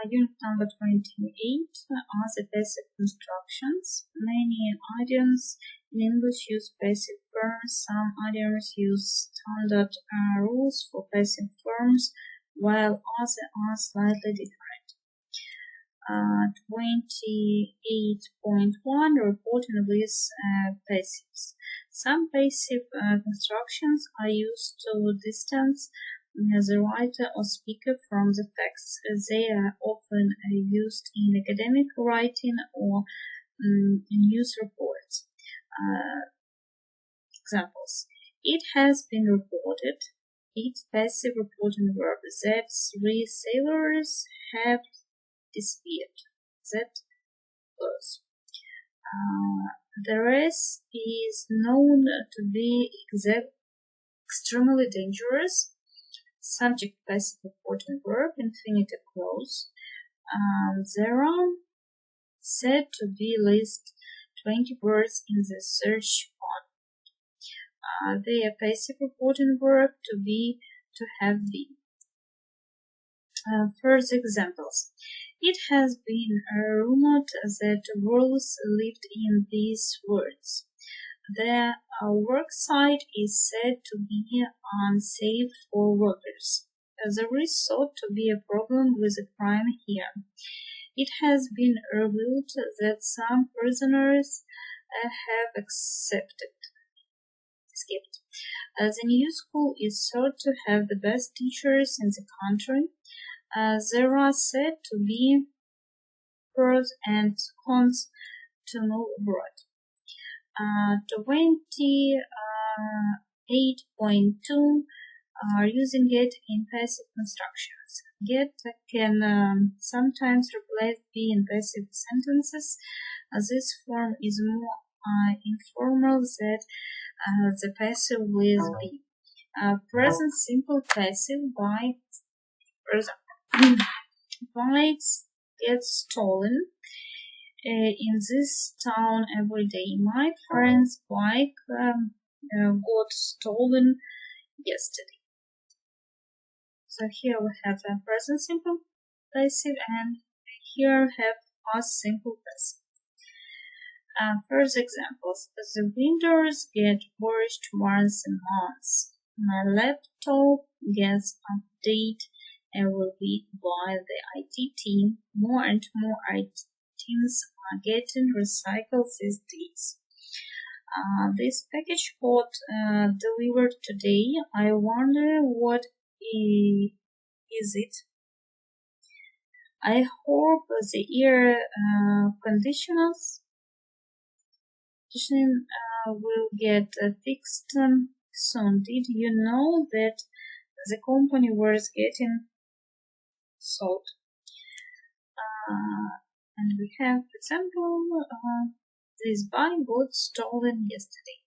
Unit number 28 are the passive constructions. Many idioms in English use passive forms. Some idioms use standard rules for passive forms, while others are slightly different. 28.1 Reporting with passives. Some passive constructions are used to distance the writer or speaker from the facts. They are often used in academic writing or news reports. Examples. It has been reported. It's passive reporting verb that 3 sailors have disappeared. That was. The rest is known to be extremely dangerous. Subject passive reporting verb, infinitive clause. There are said to be at least 20 words in the search part. They are passive reporting verb to be, to have been. First examples. It has been rumored that wolves lived in these woods. The work site is said to be unsafe for workers. There is thought to be a problem with the crime here. It has been revealed that some prisoners have escaped. The new school is thought to have the best teachers in the country. There are said to be pros and cons to move abroad. 28.2 are using get in passive constructions. Get can sometimes replace be in passive sentences. This form is more informal than the passive with be. Present simple passive by, for example, bikes get stolen in this town every day. My friend's bike got stolen yesterday. So here we have a present simple passive, and here we have past simple passive. First examples. The windows get washed once a month. My laptop gets updated every week by the IT team. More and more items are getting recycled these days. This package got delivered today. I wonder what is it. I hope the air conditioning will get fixed soon. Did you know that the company was getting sold? And we have, for example, this bike got stolen yesterday.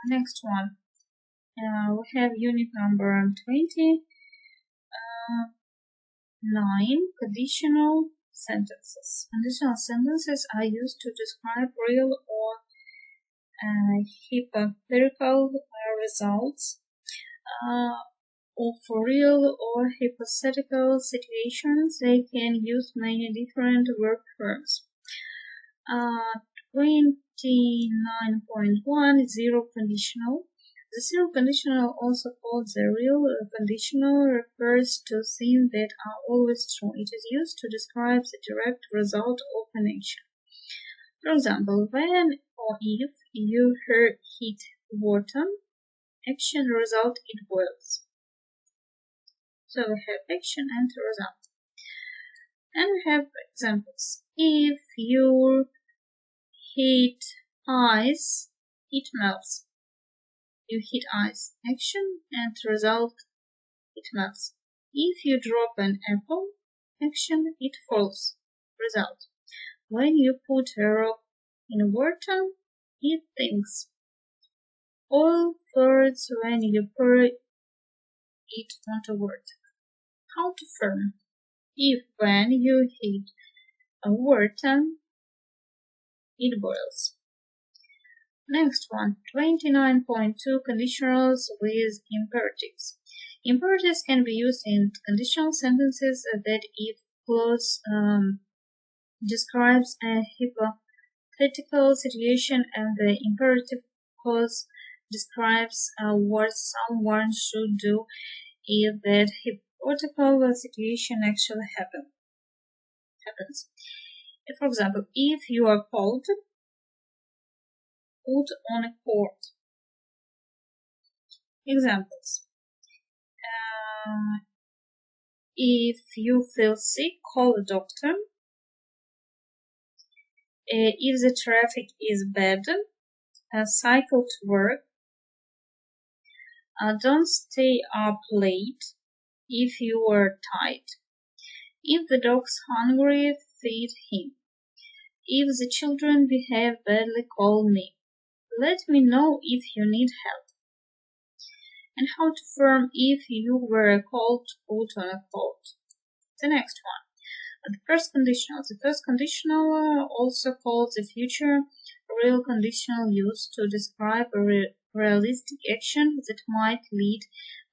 Next one. We have unit number 29, conditional sentences. Conditional sentences are used to describe real or hypothetical results of real or hypothetical situations. They can use many different verb forms. 29.1 Zero conditional. The zero conditional, also called the real conditional, refers to things that are always true. It is used to describe the direct result of an action. For example, when or if you heat water, action result it boils. So we have action and result. And we have examples. If you heat ice, it melts. You heat ice, action and result, it melts. If you drop an apple, action, it falls, result. When you put a rock in water, it sinks. All words when you pour it onto water. How to form? If when you heat a water, it boils. Next one, 29.2 conditionals with imperatives. Imperatives can be used in conditional sentences that if clause describes a hypothetical situation and the imperative clause describes what someone should do if that hypothetical situation actually happens. For example, if you are called, put on a court. Examples. If you feel sick, call a doctor. If the traffic is bad, cycle to work. Don't stay up late if you are tired. If the dog's hungry, feed him. If the children behave badly, call me. Let me know if you need help. And how to form if you were called to put on a coat. The next one. The first conditional. The first conditional, also called the future real conditional, used to describe a realistic action that might lead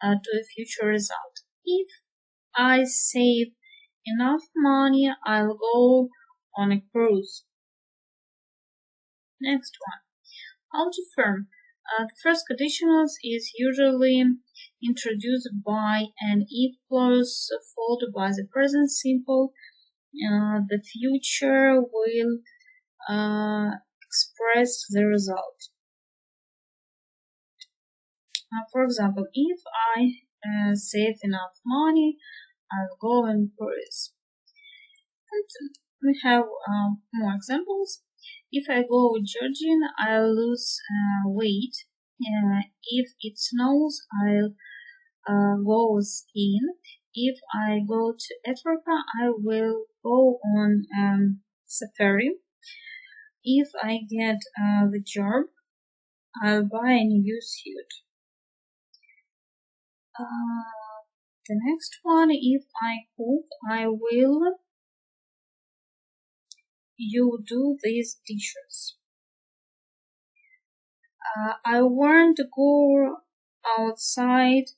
to a future result. If I save enough money, I'll go on a cruise. Next one. How to form. The first conditionals is usually introduced by an if clause followed by the present simple. The future will express the result. For example, if I save enough money, I'll go on cruise. And we have more examples. If I go jogging, I'll lose weight. If it snows, I'll go skiing. If I go to Africa, I will go on safari. If I get the job, I'll buy a new suit. The next one, if I cook, I will. You do these dishes. I won't go outside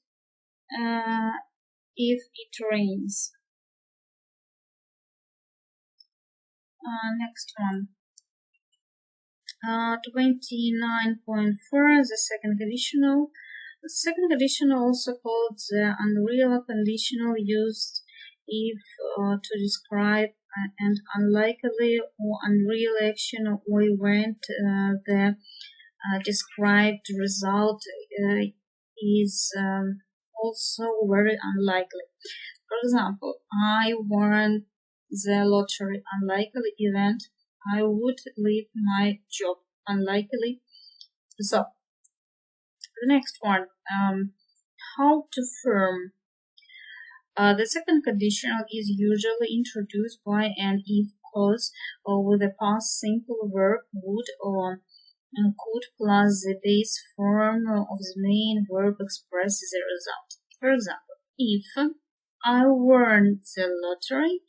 if it rains. Next one. 29.4, the second conditional. The second conditional, also called the unreal conditional, used if to describe an unlikely or unreal action or event. The described result is also very unlikely. For example, I won the lottery. Unlikely event. I would leave my job. Unlikely. So, the next one. How to form. The second conditional is usually introduced by an if clause with a past simple verb would or could plus the base form of the main verb expresses the result. For example, if I won the lottery,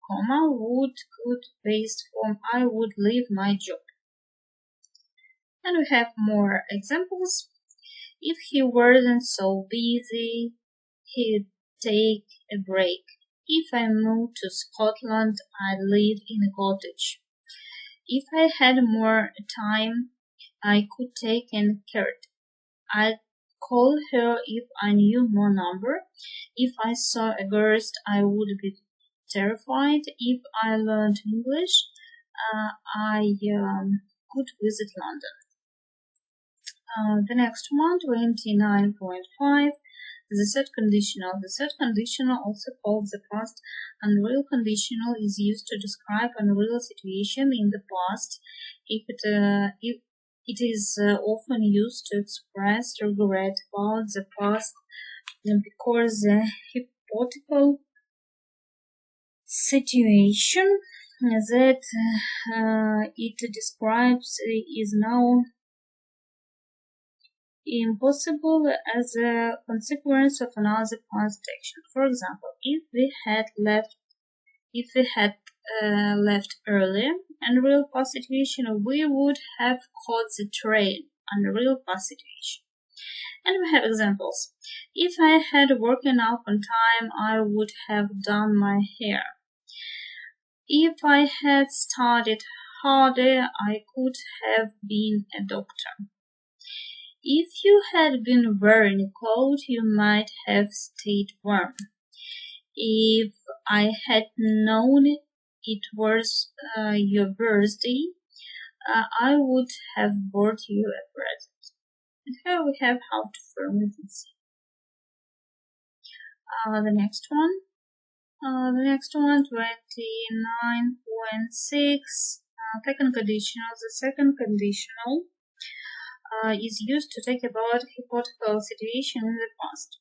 comma, would, could, based form, I would leave my job. And we have more examples. If he wasn't so busy, he'd take a break. If I moved to Scotland, I'd live in a cottage. If I had more time, I could take a card. I'd call her if I knew more number. If I saw a ghost, I would be terrified. If I learned English, I could visit London. The next one, 29.5. The third conditional. The third conditional, also called the past unreal conditional, is used to describe unreal situation in the past. If it is often used to express regret about the past because the hypothetical situation that it describes is now impossible as a consequence of another past action. For example, if we had left earlier, Unreal past situation, we would have caught the train. Unreal past situation. And we have examples. If I had woken up on time, I would have done my hair. If I had studied harder, I could have been a doctor. If you had been wearing cold, you might have stayed warm. If I had known it was your birthday, I would have bought you a present. And here we have how to form it in C. The next one. The next one, 29.6. Second conditional. The second conditional is used to talk about hypothetical situation in the past.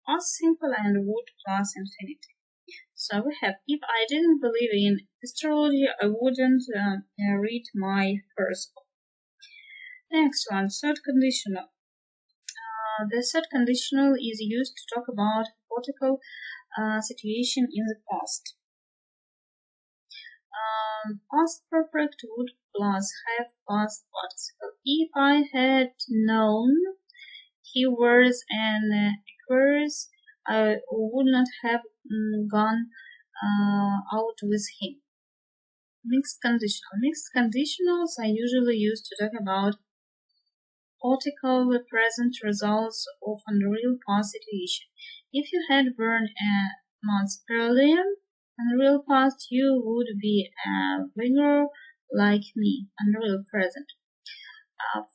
Past simple and would plus infinitive. So we have, if I didn't believe in astrology, I wouldn't read my horoscope. Next one, third conditional. The third conditional is used to talk about hypothetical situation in the past. Past perfect would plus have past participle. If I had known he was an Aquarius, I would not have gone out with him. Mixed conditional. Mixed conditionals are usually used to talk about hypothetical present results of a real past situation. If you had born a month earlier, in real past you would be a winner like me, and real present.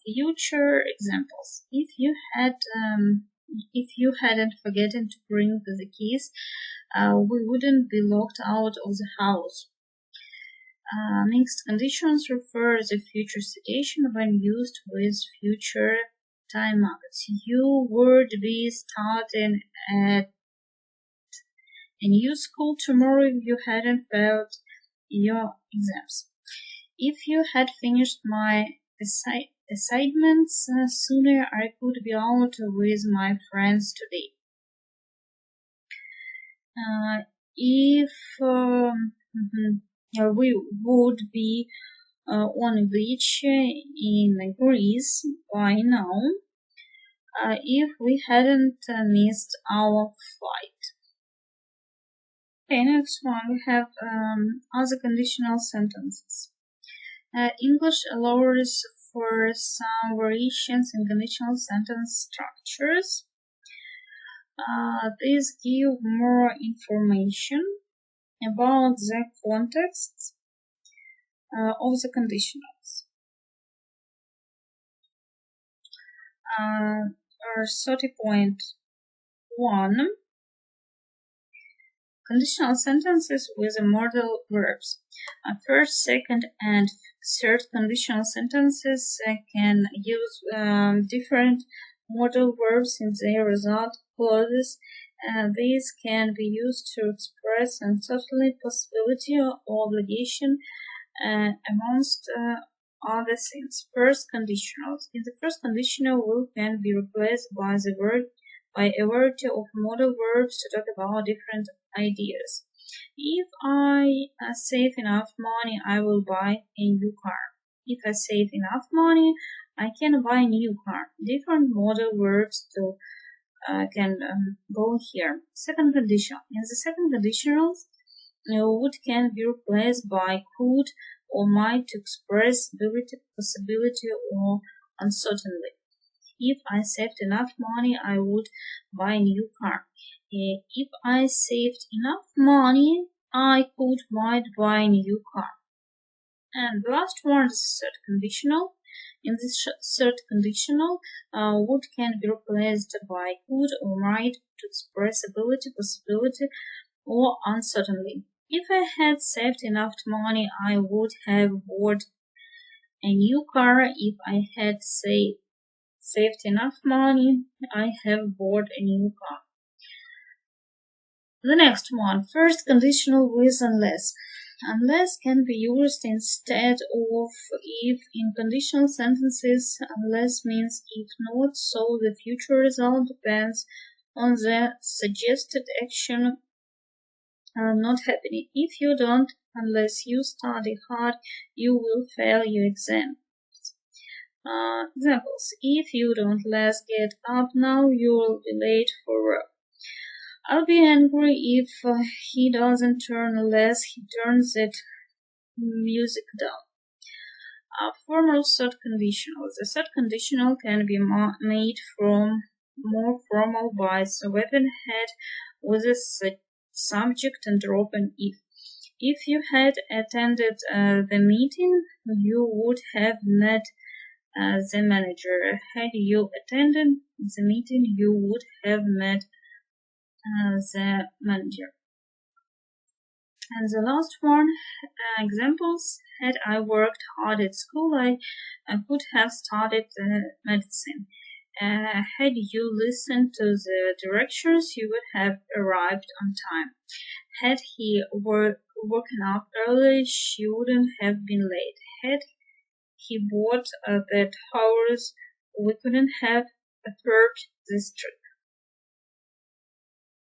Future examples. If you hadn't forgotten to bring the keys, we wouldn't be locked out of the house. Mixed conditions refer to the future situation when used with future time markers. You would be starting at a new school tomorrow if you hadn't failed your exams. If you had finished my assignments sooner, I could be out with my friends today. If we would be on a beach in Greece by now, if we hadn't missed our flight. Okay, next one we have other conditional sentences. English allows for some variations in conditional sentence structures. These give more information about the context of the conditionals. 30.1. Conditional sentences with modal verbs. First, second, and third conditional sentences can use different modal verbs in their result clauses. These can be used to express uncertainty, possibility, or obligation, amongst other things. First, conditionals. In the first conditional, will can be replaced by a variety of modal verbs to talk about different ideas. If I save enough money, I will buy a new car. If I save enough money, I can buy a new car. Different modal verbs can go here. Second conditional. In the second conditionals, would can be replaced by could or might to express ability, possibility, or uncertainty. If I saved enough money, I would buy a new car. If I saved enough money, I might buy a new car. And the last one is third conditional. In this third conditional, would can be replaced by could or might to express ability, possibility, or uncertainty. If I had saved enough money, I would have bought a new car. If I had saved enough money, I have bought a new car. The next one, first conditional with unless. Unless can be used instead of if in conditional sentences. Unless means if not, so the future result depends on the suggested action not happening. If you don't Unless you study hard, you will fail your exam. Examples. If you don't let's get up now, you will be late for work. I'll be angry if he doesn't turn unless he turns that music down. Formal third conditional. The third conditional can be made from more formal by swapping head with a subject and dropping if. If you had attended the meeting, you would have met the manager. Had you attended the meeting, you would have met the manager. And the last one, examples. Had I worked hard at school, I could have studied medicine. Had you listened to the directions, you would have arrived on time. Had he woken up early, she wouldn't have been late. Had he bought that horse, we couldn't have afforded this trip.